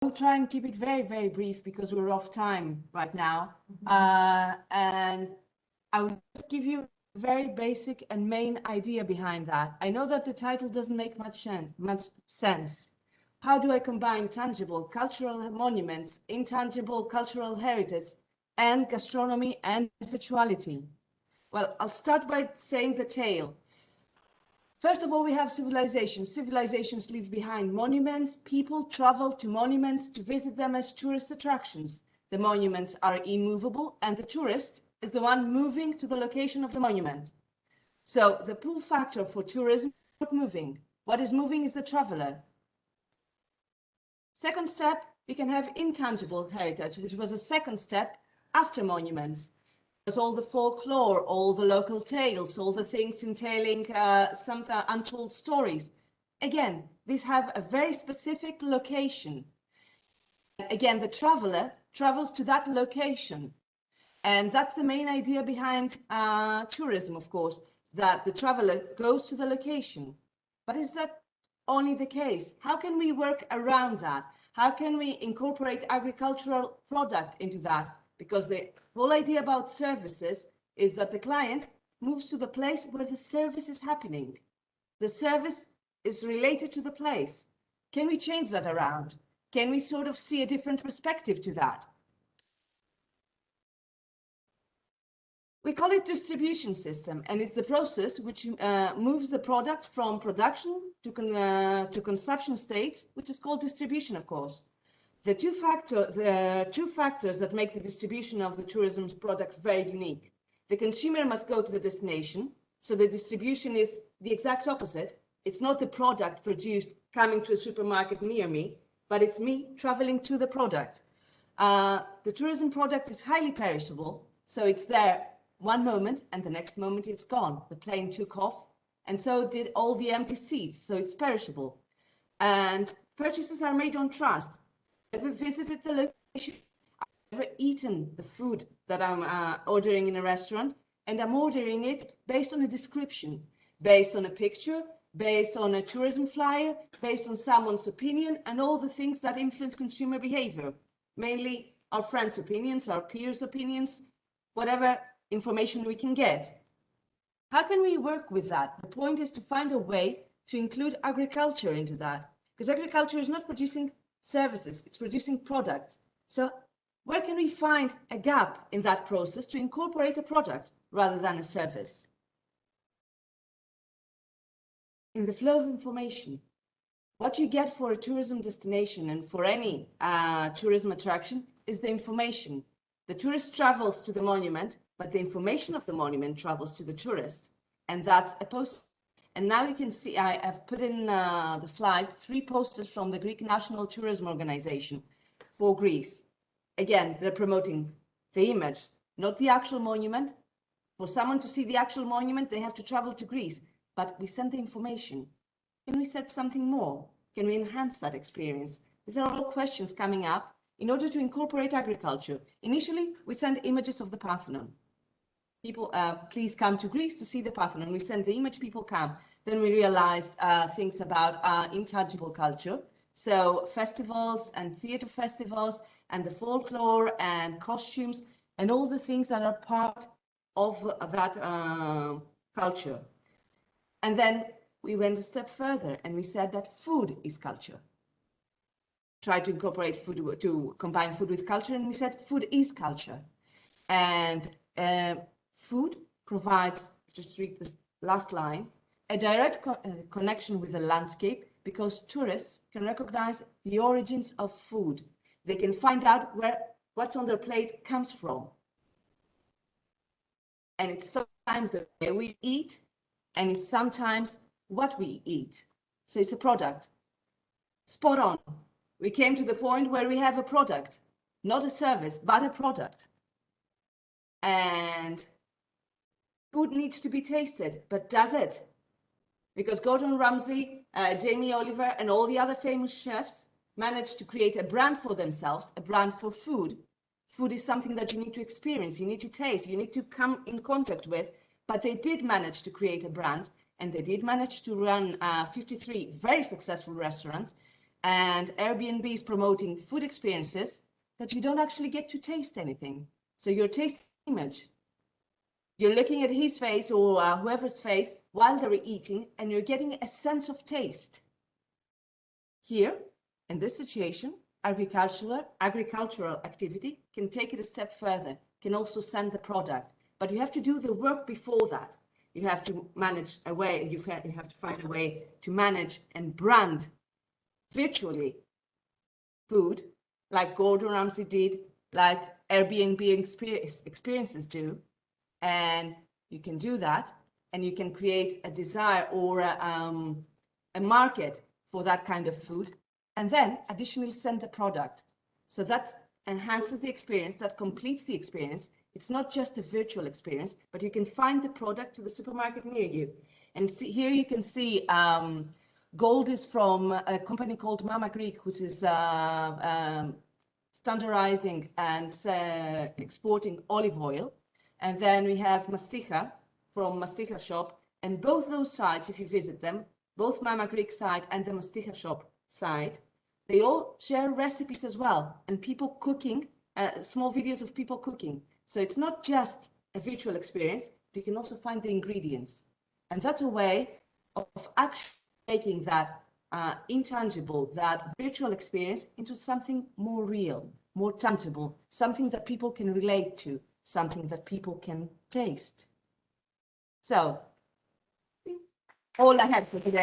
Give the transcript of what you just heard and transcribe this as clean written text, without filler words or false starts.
will try and keep it very, very brief because we're off time right now. And I will just give you a very basic and main idea behind that. I know that the title doesn't make much sense. How do I combine tangible cultural monuments, intangible cultural heritage, and gastronomy and virtuality? Well, I'll start by saying the tale. First of all, we have civilizations. Civilizations leave behind monuments. People travel to monuments to visit them as tourist attractions. The monuments are immovable, and the tourist is the one moving to the location of the monument. So the pull factor for tourism is not moving. What is moving is the traveler. Second step, we can have intangible heritage, which was a second step after monuments. There's all the folklore, all the local tales, all the things entailing some untold stories. Again, these have a very specific location. Again, the traveler travels to that location. And that's the main idea behind tourism, of course, that the traveler goes to the location. But is that only the case? How can we work around that? How can we incorporate agricultural product into that? Because the whole idea about services is that the client moves to the place where the service is happening. The service is related to the place. Can we change that around? Can we sort of see a different perspective to that? We call it distribution system, and it's the process which moves the product from production to consumption state, which is called distribution, of course. The two factors that make the distribution of the tourism product very unique. The consumer must go to the destination, so the distribution is the exact opposite. It's not the product produced coming to a supermarket near me, but it's me traveling to the product. The tourism product is highly perishable, so it's there one moment and the next moment it's gone. The plane took off, and so did all the empty seats, so it's perishable. And purchases are made on trust. I've ever visited the location, I've ever eaten the food that I'm ordering in a restaurant, and I'm ordering it based on a description, based on a picture, based on a tourism flyer, based on someone's opinion, and all the things that influence consumer behavior, mainly our friends' opinions, our peers' opinions, whatever information we can get. How can we work with that? The point is to find a way to include agriculture into that, because agriculture is not producing services, it's producing products. So where can we find a gap in that process to incorporate a product rather than a service? In the flow of information, what you get for a tourism destination and for any tourism attraction is the information. The tourist travels to the monument, but the information of the monument travels to the tourist, and that's a post. And now you can see, I have put in the slide 3 posters from the Greek National Tourism Organization for Greece. Again, they're promoting the image, not the actual monument. For someone to see the actual monument, they have to travel to Greece, but we send the information. Can we set something more? Can we enhance that experience? These are all questions coming up in order to incorporate agriculture. Initially, we send images of the Parthenon. People, please come to Greece to see the Parthenon. We send the image, people come. Then we realized things about intangible culture. So festivals and theater festivals and the folklore and costumes and all the things that are part of that culture. And then we went a step further and we said that food is culture. Tried to incorporate food, to combine food with culture, and we said food is culture. And food provides, just read this last line, a direct connection with the landscape, because tourists can recognize the origins of food. They can find out where what's on their plate comes from. And it's sometimes the way we eat, and it's sometimes what we eat. So it's a product. Spot on. We came to the point where we have a product, not a service, but a product. And food needs to be tasted, but does it? Because Gordon Ramsay, Jamie Oliver, and all the other famous chefs managed to create a brand for themselves, a brand for food. Food is something that you need to experience, you need to taste, you need to come in contact with, but they did manage to create a brand, and they did manage to run 53 very successful restaurants, and Airbnb is promoting food experiences that you don't actually get to taste anything. So you're tasting image. You're looking at his face or whoever's face while they're eating, and you're getting a sense of taste. Here, in this situation, agricultural activity can take it a step further, can also send the product, but you have to do the work before that. You have to manage a way, you have to find a way to manage and brand virtually food, like Gordon Ramsay did, like Airbnb experiences do. And you can do that, and you can create a desire or a market for that kind of food, and then additionally send the product. So that enhances the experience, that completes the experience. It's not just a virtual experience, but you can find the product to the supermarket near you. And here you can see gold is from a company called Mama Greek, which is standardizing and exporting olive oil. And then we have Masticha from Masticha Shop. And both those sites, if you visit them, both Mama Greek site and the Masticha Shop site, they all share recipes as well, and people cooking, small videos of people cooking. So it's not just a virtual experience, but you can also find the ingredients. And that's a way of actually making that intangible, that virtual experience into something more real, more tangible, something that people can relate to, something that people can taste. So, all I had for today.